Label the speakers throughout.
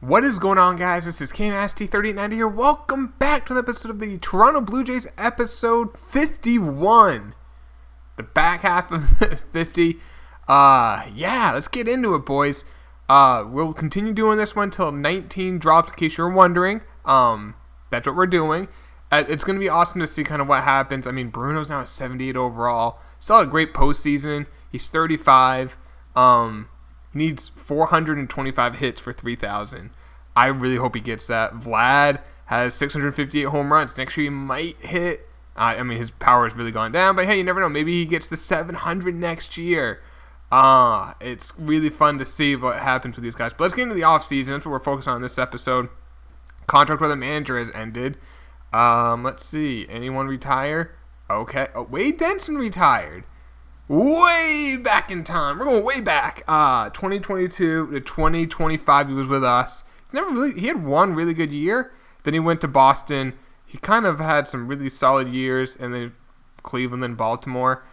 Speaker 1: What is going on, guys? This is KNST3890 here. Welcome back to an episode of the Toronto Blue Jays, episode 51. The back half of 50. Let's get into it, boys. We'll continue doing this one until 19 drops, in case you're wondering. That's what we're doing. It's going to be awesome to see kind of what happens. I mean, Bruno's now at 78 overall. Still had a great postseason. He's 35. Needs 425 hits for 3,000. I really hope he gets that. Vlad has 658 home runs. Next year he might hit. His power has really gone down, but hey, you never know. Maybe he gets to 700 next year. It's really fun to see what happens with these guys. But let's get into the offseason. That's what we're focused on in this episode. Contract with the manager has ended. Let's see. Anyone retire? Okay. Oh, Wade Denson retired. Way back in time. We're going way back. 2022 to 2025 he was with us. He had one really good year. Then he went to Boston. He kind of had some really solid years, and then Cleveland, then Baltimore.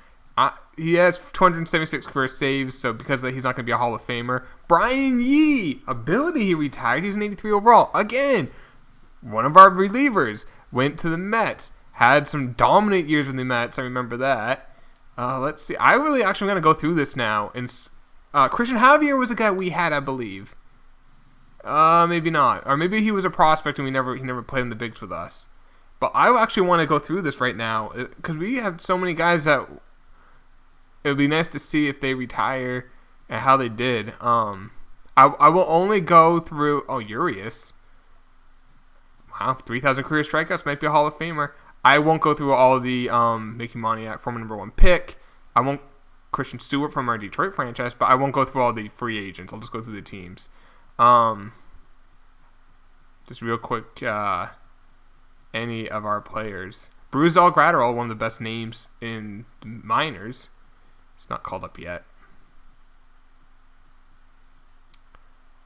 Speaker 1: He has 276 career saves, so because of that, he's not going to be a Hall of Famer. Brian Yee, ability, he retired. He's an 83 overall. Again, one of our relievers went to the Mets. Had some dominant years with the Mets. I remember that. Let's see. I'm going to go through this now. And Cristian Javier was a guy we had, I believe. Maybe not. Or maybe he was a prospect and he never played in the bigs with us. But I actually want to go through this right now because we have so many guys that it would be nice to see if they retire and how they did. I will only go through. Oh, Urias. Wow, 3,000 career strikeouts, might be a Hall of Famer. I won't go through all of the Mickey Moniak, former number one pick. I won't Christian Stewart from our Detroit franchise, but I won't go through all the free agents. I'll just go through the teams. Just real quick, any of our players. Bruce Delgaudio, one of the best names in the minors. It's not called up yet.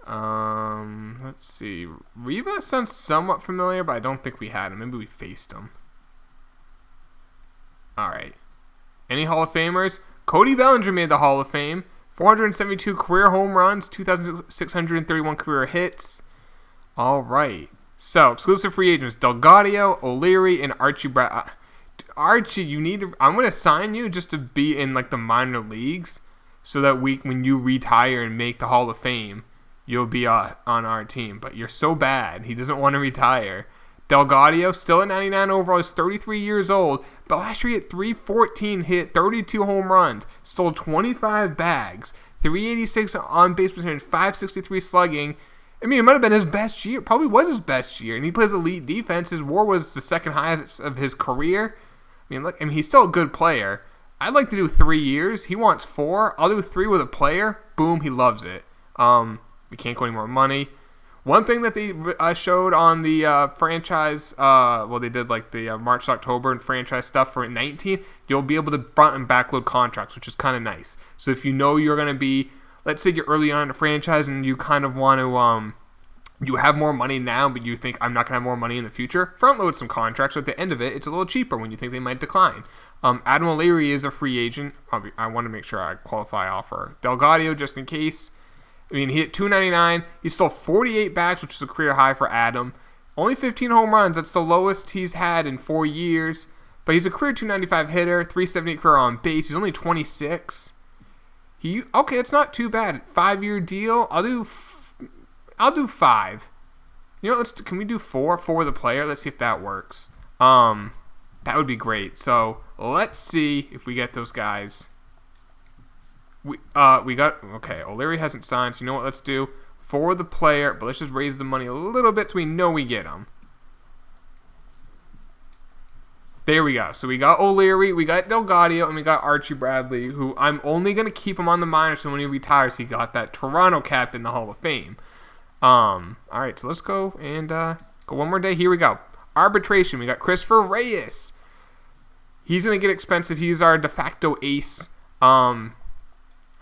Speaker 1: Let's see. Riva sounds somewhat familiar, but I don't think we had him. Maybe we faced him. All right. Any Hall of Famers? Cody Bellinger made the Hall of Fame. 472 career home runs, 2,631 career hits. All right. So, exclusive free agents: Delgaudio, O'Leary, and Archie. Archie, I'm going to sign you just to be in like the minor leagues, so that when you retire and make the Hall of Fame, you'll be on our team. But you're so bad, he doesn't want to retire. Delgaudio, still at 99 overall, is 33 years old, but last year he hit 314, hit 32 home runs, stole 25 bags, 386 on base percentage, 563 slugging. I mean, it might have been his best year, probably was his best year, and he plays elite defense. His WAR was the second highest of his career. He's still a good player. I'd like to do 3 years. He wants 4. I'll do 3 with a player. Boom, he loves it. We can't go any more money. One thing that they showed on the franchise, they did like the March to October and franchise stuff for 19, you'll be able to front and backload contracts, which is kind of nice. So if you know you're going to be, let's say you're early on in a franchise and you kind of want to, you have more money now, but you think I'm not going to have more money in the future, front load some contracts. So at the end of it, it's a little cheaper when you think they might decline. Adam O'Leary is a free agent. I want to make sure I qualify offer. Delgaudio, just in case. He hit 299. He stole 48 bags, which is a career high for Adam. Only 15 home runs. That's the lowest he's had in 4 years. But he's a career 295 hitter, 378 career on base. He's only 26. It's not too bad. 5-year deal. I'll do 5. Can we do 4? 4 with a player. Let's see if that works. That would be great. So let's see if we get those guys. O'Leary hasn't signed, so you know what, let's do 4 the player, but let's just raise the money a little bit so we know we get him. There we go. So we got O'Leary, we got Delgaudio, and we got Archie Bradley, who I'm only going to keep him on the minor, so when he retires, he got that Toronto cap in the Hall of Fame. Alright, so let's go and go one more day. Here we go. Arbitration, we got Christopher Reyes. He's going to get expensive. He's our de facto ace. How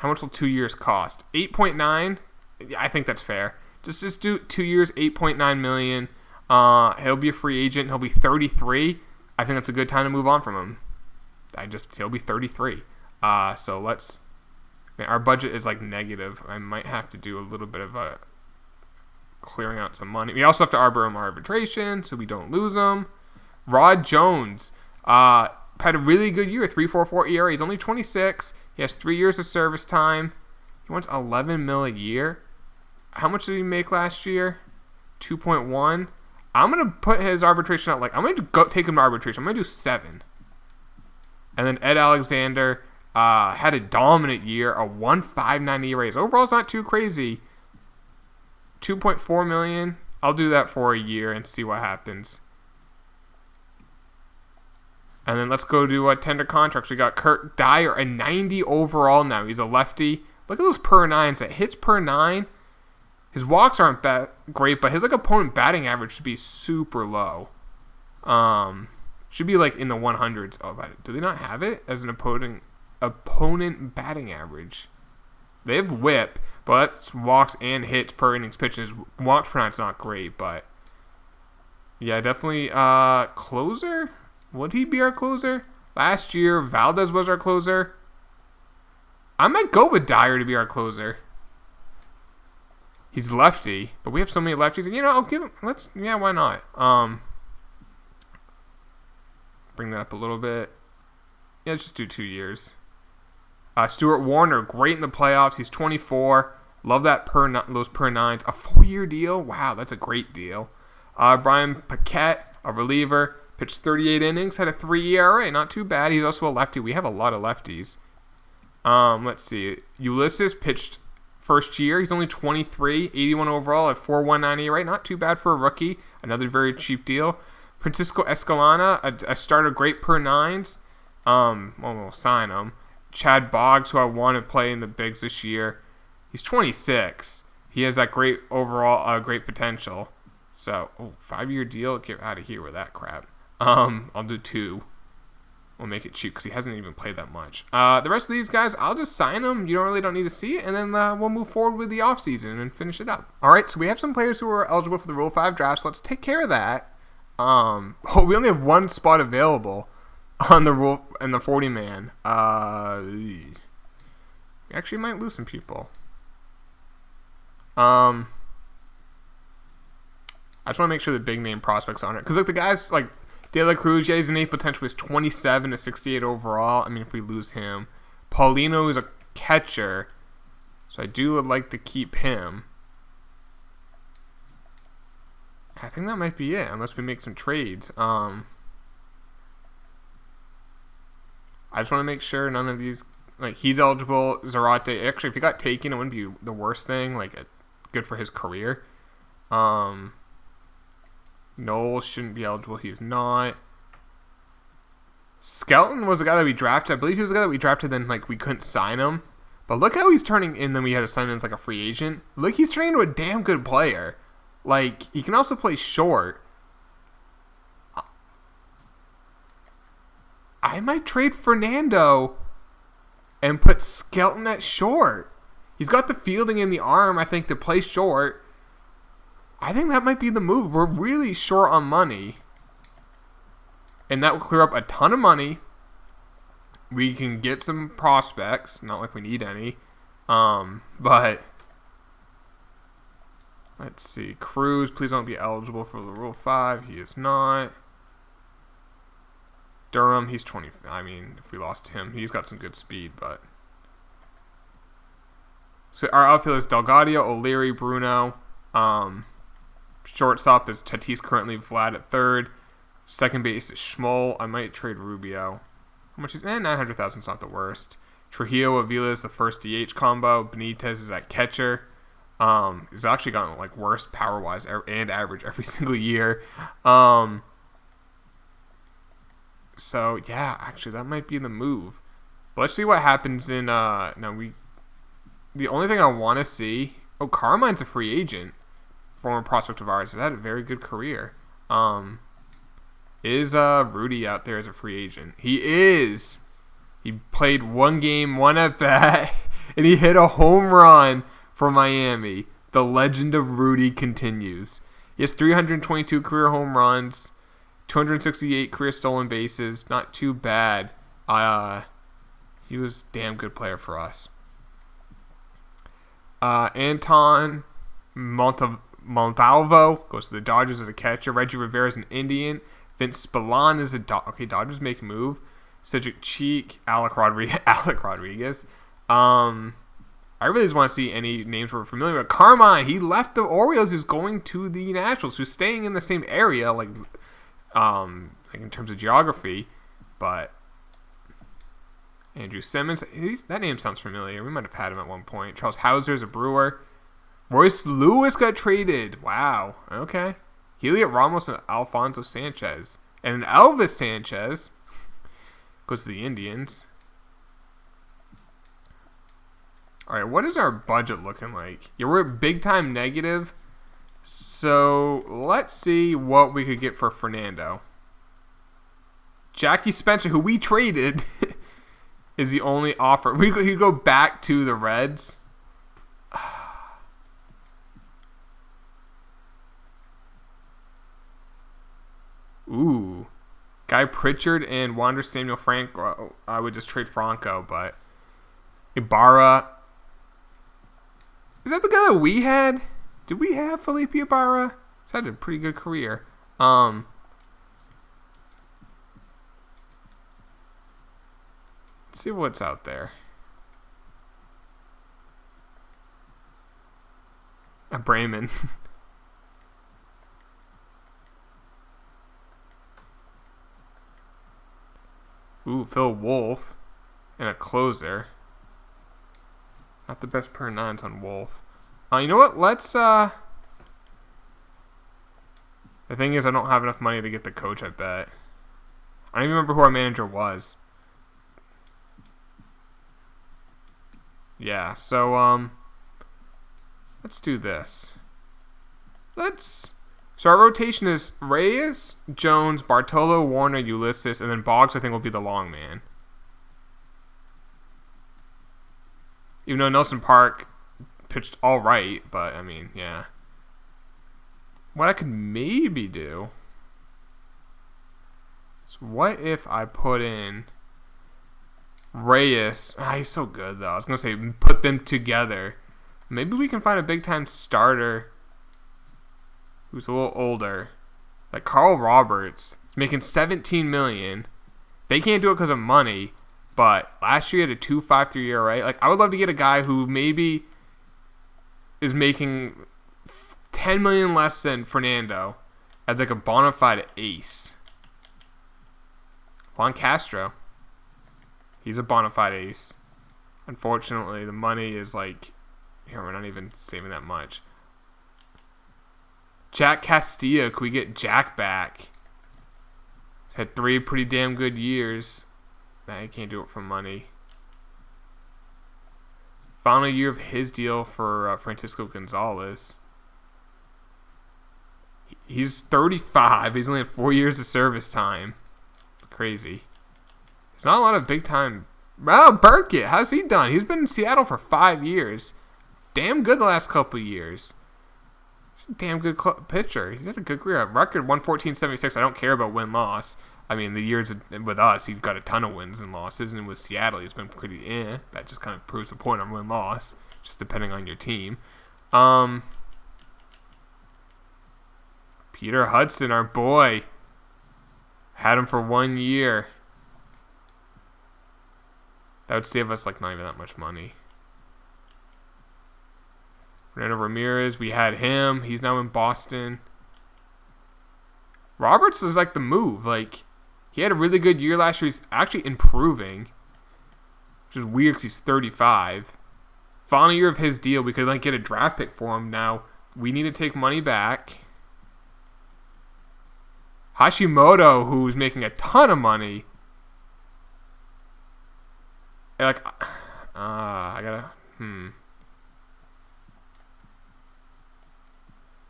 Speaker 1: much will 2 years cost? 8.9. I think that's fair. Just do 2 years, 8.9 million. He'll be a free agent. He'll be 33. I think that's a good time to move on from him. He'll be 33. So let's. Our budget is like negative. I might have to do a little bit of a clearing out some money. We also have to arbor him arbitration so we don't lose him. Rod Jones had a really good year, 3.44 ERA. He's only 26. He has 3 years of service time. He wants $11 million a year. How much did he make last year? 2.1. I'm gonna put his arbitration out I'm gonna go take him to arbitration. I'm gonna do 7. And then Ed Alexander had a dominant year, a 1.59 ERA. His overall's not too crazy. 2.4 million. I'll do that for a year and see what happens. And then let's go to tender contracts. We got Kurt Dyer, a 90 overall now. He's a lefty. Look at those per nines. That hits per 9. His walks aren't great, but his opponent batting average should be super low. Should be in the 100s. Oh, do they not have it as an opponent batting average? They have whip, but that's walks and hits per innings pitched. His walks per nine's not great, but yeah, definitely closer. Would he be our closer? Last year, Valdez was our closer. I might go with Dyer to be our closer. He's lefty, but we have so many lefties. And, I'll give him. Why not? Bring that up a little bit. Yeah, let's just do 2 years. Stewart Warner, great in the playoffs. He's 24. Love that those per 9s. A 4-year deal. Wow, that's a great deal. Brian Paquette, a reliever. Pitched 38 innings, had a 3 ERA. Not too bad. He's also a lefty. We have a lot of lefties. Let's see. Ulysses pitched first year. He's only 23, 81 overall at 4.19 ERA. Not too bad for a rookie. Another very cheap deal. Francisco Escalona, a starter, great per 9s. We'll sign him. Chad Boggs, who I want to play in the bigs this year. He's 26. He has that great overall, great potential. So, 5-year deal. Get out of here with that crap. I'll do 2. We'll make it cheap because he hasn't even played that much. The rest of these guys, I'll just sign them. You don't need to see it, and then we'll move forward with the offseason and finish it up. All right, so we have some players who are eligible for the Rule 5 draft, so let's take care of that. We only have 1 spot available on the rule and the 40-man. We actually might lose some people. I just want to make sure the big name prospects on it because the guys De La Cruz, his innate potential is 27 to 68 overall. I mean, if we lose him, Paulino is a catcher, so I would like to keep him. I think that might be it, unless we make some trades. I just want to make sure none of these, he's eligible. Zarate, actually, if he got taken, it wouldn't be the worst thing. Good for his career. Knowles shouldn't be eligible. He's not. Skelton was the guy that we drafted. I believe he was the guy that we drafted, then we couldn't sign him. But look how he's turning in. Then we had to sign him as a free agent. Look, he's turning into a damn good player. He can also play short. I might trade Fernando and put Skelton at short. He's got the fielding in the arm, I think, to play short. I think that might be the move. We're really short on money. And that will clear up a ton of money. We can get some prospects. Not like we need any. But let's see. Cruise, please don't be eligible for the Rule 5. He is not. Durham, he's 20. I mean, if we lost him, he's got some good speed, but. So our outfield is Delgaudio, O'Leary, Bruno. Shortstop is Tatis, currently Vlad at third. Second base is Schmoll. I might trade Rubio. How much is 900,000 is not the worst. Trujillo, Avila is the first DH combo. Benitez is at catcher. He's actually gotten worse power wise and average every single year. So yeah, actually that might be the move. But let's see what happens in the only thing I want to see. Carmine's a free agent. Former prospect of ours. Has had a very good career. Is Rudy out there as a free agent? He is. He played 1 game, 1 at bat, and he hit a home run for Miami. The legend of Rudy continues. He has 322 career home runs, 268 career stolen bases. Not too bad. He was a damn good player for us. Anton Montalvo goes to the Dodgers as a catcher. Reggie Rivera is an Indian. Vince Spillane is a Dodgers make a move. Cedric Cheek, Alec Rodriguez. I really just want to see any names we're familiar with. Carmine, he left the Orioles. He's going to the Nationals. Who's staying in the same area, like in terms of geography. But Andrew Simmons, that name sounds familiar. We might have had him at one point. Charles Hauser is a Brewer. Royce Lewis got traded. Wow. Okay. Heliot Ramos and Alfonso Sanchez. And Elvis Sanchez goes to the Indians. All right, what is our budget looking like? Yeah, we're big time negative. So let's see what we could get for Fernando. Jackie Spencer, who we traded, is the only offer. We could go back to the Reds. Ooh. Guy Pritchard and Wander Samuel Franco. I would just trade Franco, but Ibarra. Is that the guy that we had? Did we have Felipe Ibarra? He's had a pretty good career. Let's see what's out there. A Brayman. Ooh, Phil Wolf and a closer. Not the best per nines on Wolf. You know what? Let's the thing is, I don't have enough money to get the coach, I bet. I don't even remember who our manager was. Yeah, so let's do this. So our rotation is Reyes, Jones, Bartolo, Warner, Ulysses, and then Boggs I think will be the long man. Even though Nelson Park pitched all right, but I mean, yeah. What I could maybe do is what if I put in Reyes? He's so good though. I was gonna say put them together. Maybe we can find a big time starter who's a little older, like Carl Roberts. He's making $17 million. They can't do it because of money. But last year he had a 2.53 ERA. Like, I would love to get a guy who maybe is making $10 million less than Fernando as like a bona fide ace. Juan Castro. He's a bona fide ace. Unfortunately, the money is like, we're not even saving that much. Jack Castilla, could we get Jack back? He's had 3 pretty damn good years. I can't do it for money. Final year of his deal for Francisco Gonzalez. He's 35. He's only had 4 years of service time. It's crazy. There's not a lot of big time. Well, Burkett, how's he done? He's been in Seattle for 5 years. Damn good the last couple of years. He's a damn good pitcher. He's had a good career. Record 114.76. I don't care about win-loss. I mean, the years with us, he's got a ton of wins and losses, and with Seattle, he's been pretty That just kind of proves the point on win-loss, just depending on your team. Peter Hudson, our boy, had him for 1 year. That would save us like not even that much money. Fernando Ramirez, we had him. He's now in Boston. Roberts is like the move. Like, he had a really good year last year. He's actually improving, which is weird because he's 35. Final year of his deal, we could like get a draft pick for him. Now we need to take money back. Hashimoto, who's making a ton of money. Like, I gotta.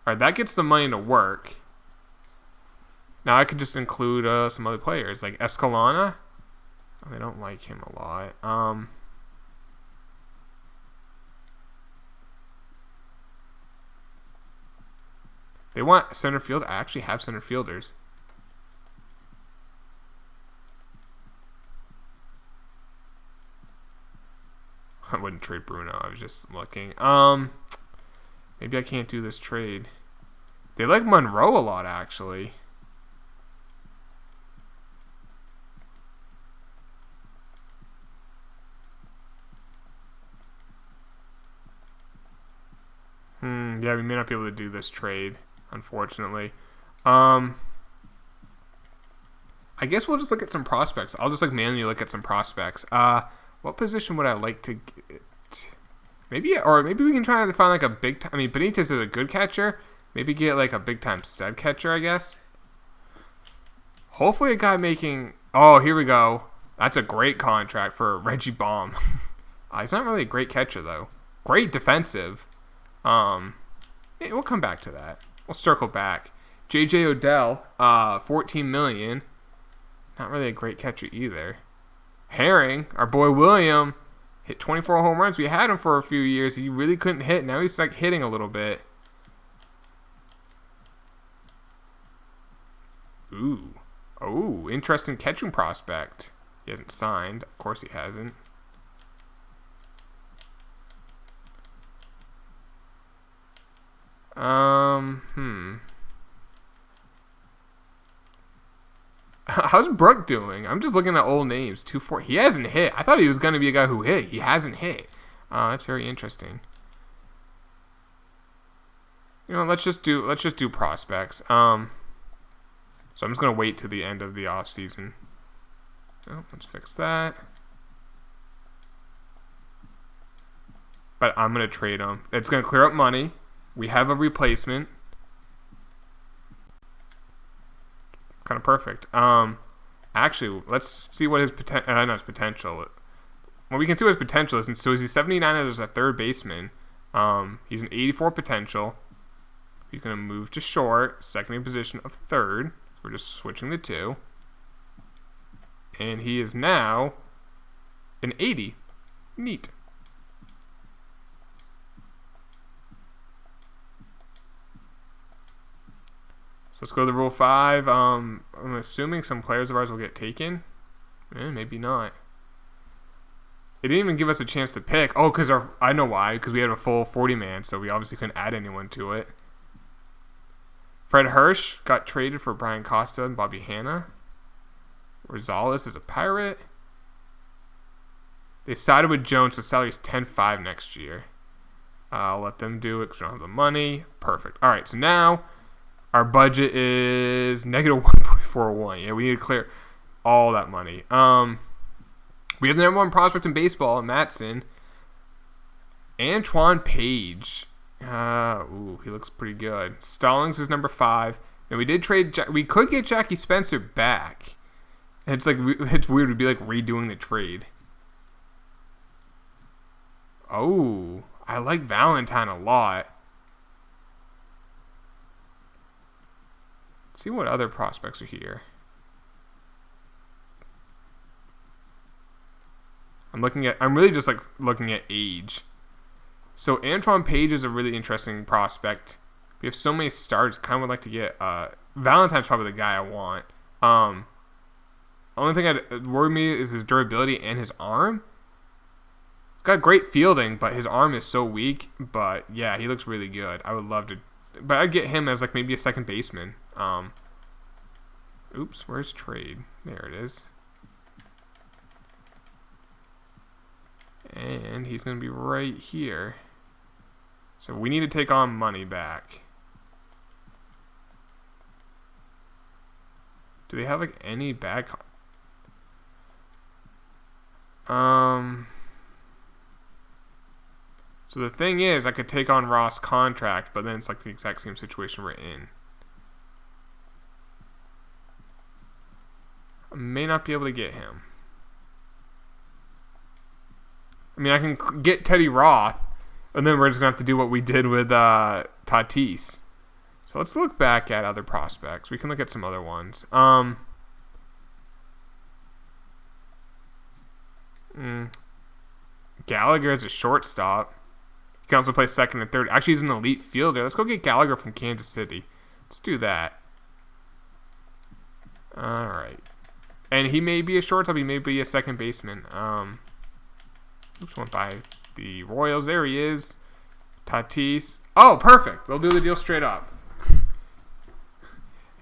Speaker 1: All right, that gets the money to work. Now I could just include some other players like Escalona. They don't like him a lot. They want center field. I actually have center fielders. I wouldn't trade Bruno. I was just looking. Maybe I can't do this trade. They like Monroe a lot, actually. Yeah, we may not be able to do this trade, unfortunately. I guess we'll just look at some prospects. I'll just manually look at some prospects. What position would I like to get? Maybe we can try to find a big time. I mean, Benitez is a good catcher. Maybe get a big time stud catcher, I guess. Hopefully a guy making... Oh, here we go. That's a great contract for Reggie Baum. He's not really a great catcher, though. Great defensive. We'll come back to that. We'll circle back. J.J. Odell, $14 million. Not really a great catcher either. Herring, our boy William, hit 24 home runs. We had him for a few years. He really couldn't hit. Now he's hitting a little bit. Ooh. Oh, interesting catching prospect. He hasn't signed. Of course he hasn't. How's Brooke doing? I'm just looking at old names. 2-4. He hasn't hit. I thought he was going to be a guy who hit. He hasn't hit. That's very interesting. Let's just do prospects. So I'm just going to wait to the end of the off season. Oh, let's fix that. But I'm going to trade him. It's going to clear up money. We have a replacement. Kind of perfect. Actually, let's see what his potential. Well, we can see what his potential is. And so he's 79 as a third baseman. He's an 84 potential. He's going to move to short, second position of third. We're just switching the two. And he is now an 80. Neat. So let's go to Rule 5. I'm assuming some players of ours will get taken. Maybe not. It didn't even give us a chance to pick. Oh, because I know why. Because we had a full 40-man, so we obviously couldn't add anyone to it. Fred Hirsch got traded for Bryan Cruise and Bobby Hanna. Gonzalez is a Pirate. They sided with Jones, so salary's $10.5 next year. I'll let them do it because we don't have the money. Perfect. All right, so now our budget is negative 1.41. Yeah, we need to clear all that money. We have the number one prospect in baseball, Matson. Antoine Page. He looks pretty good. Stallings is number 5. And we did trade. We could get Jackie Spencer back. It's it's weird to be redoing the trade. Oh, I like Valentine a lot. Let's see what other prospects are here. I'm really just looking at age. So Antoine Page is a really interesting prospect. We have so many starts. Kind of would like to get Valentine's probably the guy I want. Only thing that worry me is his durability and his arm. He's got great fielding, but his arm is so weak. But yeah, he looks really good. I would love to, but I'd get him as maybe a second baseman. Oops, where's trade? There it is. And he's going to be right here. So we need to take on money back. Do they have any bad... So the thing is, I could take on Roth's contract, but then it's the exact same situation we're in. I may not be able to get him. I mean, I can get Teddy Roth, and then we're just going to have to do what we did with Tatis. So let's look back at other prospects. We can look at some other ones. Gallagher is a shortstop. He can also play second and third. Actually, he's an elite fielder. Let's go get Gallagher from Kansas City. Let's do that. All right. And he may be a shortstop. He may be a second baseman. Oops, went by the Royals. There he is. Tatis. Oh, perfect. They'll do the deal straight up.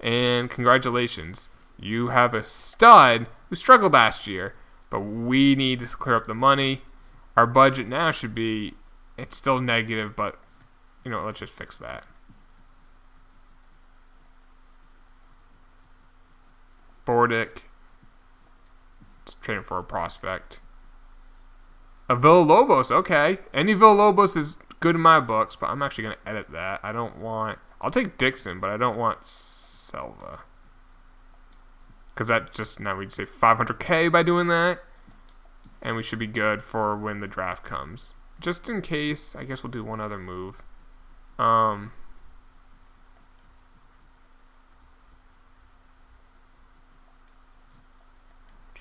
Speaker 1: And congratulations. You have a stud who struggled last year, but we need to clear up the money. Our budget now should be, it's still negative, but, let's just fix that. Bordick. Let's trade him for a prospect. A Villalobos, okay. Any Villalobos is good in my books, but I'm actually going to edit that. I'll take Dixon, but I don't want Selva. Because that just, now we'd say $500K by doing that. And we should be good for when the draft comes. Just in case, I guess we'll do one other move. Trying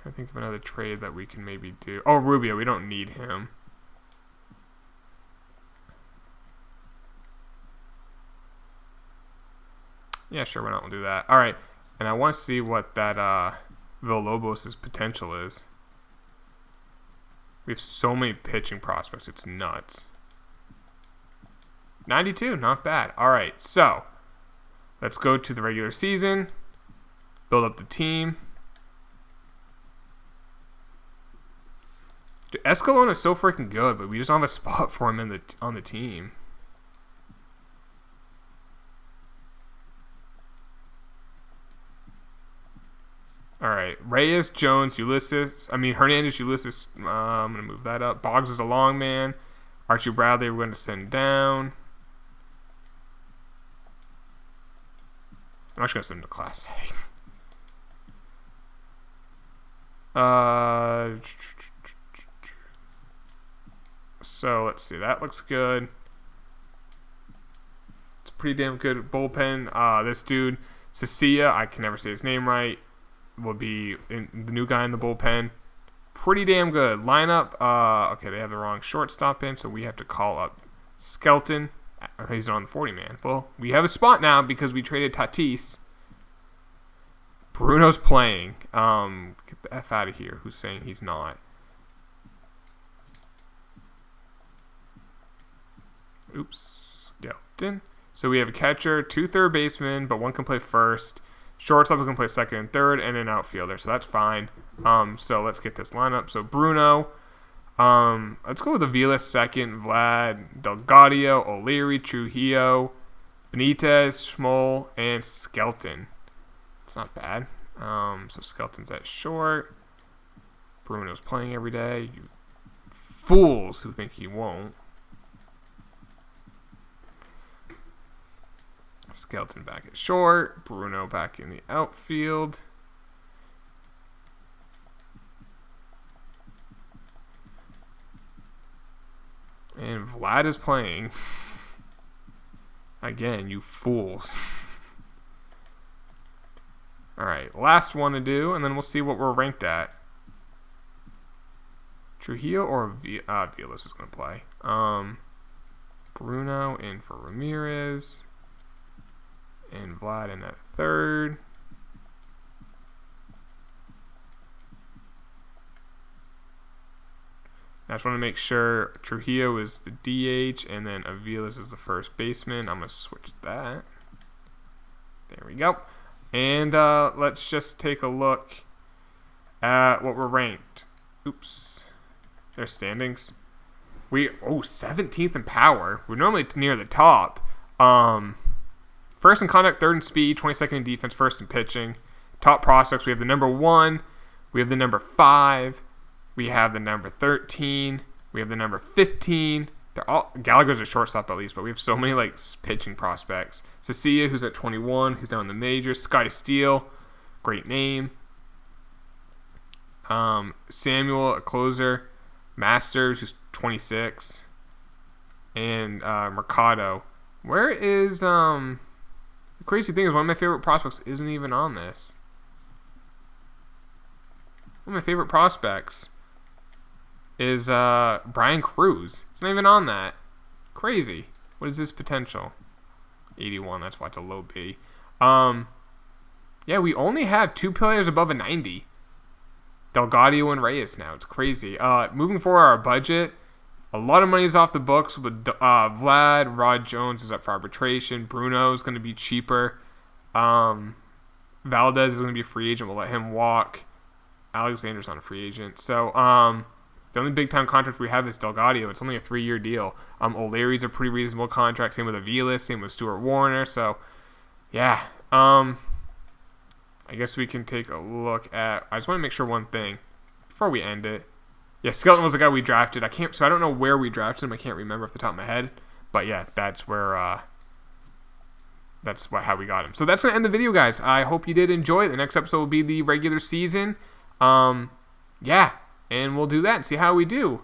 Speaker 1: to think of another trade that we can maybe do. Oh, Rubio, we don't need him. Yeah, sure, why not? We'll do that. All right, and I want to see what that Villalobos' potential is. We have so many pitching prospects, it's nuts. 92, not bad. All right, so let's go to the regular season, build up the team. Dude, Escalona is so freaking good, but we just don't have a spot for him on the team. All right, Reyes, Jones, Hernandez, Ulysses. I'm going to move that up. Boggs is a long man. Archie Bradley, we're going to send down. I'm actually going to send him to Class A. So, let's see. That looks good. It's a pretty damn good bullpen. This dude, Castilla, I can never say his name right, will be the new guy in the bullpen. Pretty damn good. Lineup, okay, they have the wrong shortstop in, so we have to call up Skelton. He's on the 40-man. Well, we have a spot now because we traded Tatis. Bruno's playing. Get the F out of here. Who's saying he's not? Oops. Skelton. So we have a catcher, 2 third basemen, but one can play first. Shortstop can play second and third, and an outfielder, so that's fine. So let's get this lineup. So Bruno, let's go with Avila second, Vlad, Delgaudio, O'Leary, Trujillo, Benitez, Schmoll, and Skelton. It's not bad. So Skelton's at short. Bruno's playing every day. You fools who think he won't. Skelton back at short. Bruno back in the outfield. And Vlad is playing. Again, you fools. Alright, last one to do, and then we'll see what we're ranked at. Trujillo or Vilas is going to play. Bruno in for Ramirez. And Vlad in at third. I just want to make sure Trujillo is the DH and then Aviles is the first baseman. I'm going to switch that. There we go. And let's just take a look at what we're ranked. Oops. There's standings. 17th in power. We're normally near the top. First in contact, third in speed, 22nd in defense, first in pitching. Top prospects, we have the number 1, we have the number 5, we have the number 13, we have the number 15. They're all Gallagher's a shortstop at least, but we have so many pitching prospects. Cecilia, who's at 21, who's down in the majors. Scotty Steele, great name. Samuel, a closer. Masters, who's 26, and Mercado. Where is the crazy thing is one of my favorite prospects isn't even on this. One of my favorite prospects is Bryan Cruise. It's not even on that. Crazy. What is his potential? 81. That's why it's a low B. Yeah, we only have 2 players above a 90. Delgaudio and Reyes now. It's crazy. Moving forward, our budget. A lot of money is off the books with Vlad. Rod Jones is up for arbitration. Bruno is going to be cheaper. Valdez is going to be a free agent. We'll let him walk. Alexander's not a free agent. So, the only big-time contract we have is Delgaudio. It's only a 3-year deal. O'Leary's a pretty reasonable contract. Same with Aviles. Same with Stewart Warner. So, yeah. I guess we can take a look at... I just want to make sure one thing before we end it. Yeah, Skelton was the guy we drafted. I don't know where we drafted him. I can't remember off the top of my head. But, yeah, that's where... how we got him. So that's going to end the video, guys. I hope you did enjoy it. The next episode will be the regular season. Yeah, and we'll do that and see how we do.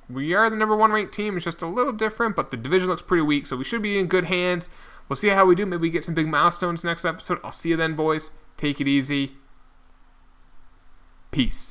Speaker 1: We are the number 1 ranked team. It's just a little different, but the division looks pretty weak, so we should be in good hands. We'll see how we do. Maybe we get some big milestones next episode. I'll see you then, boys. Take it easy. Peace.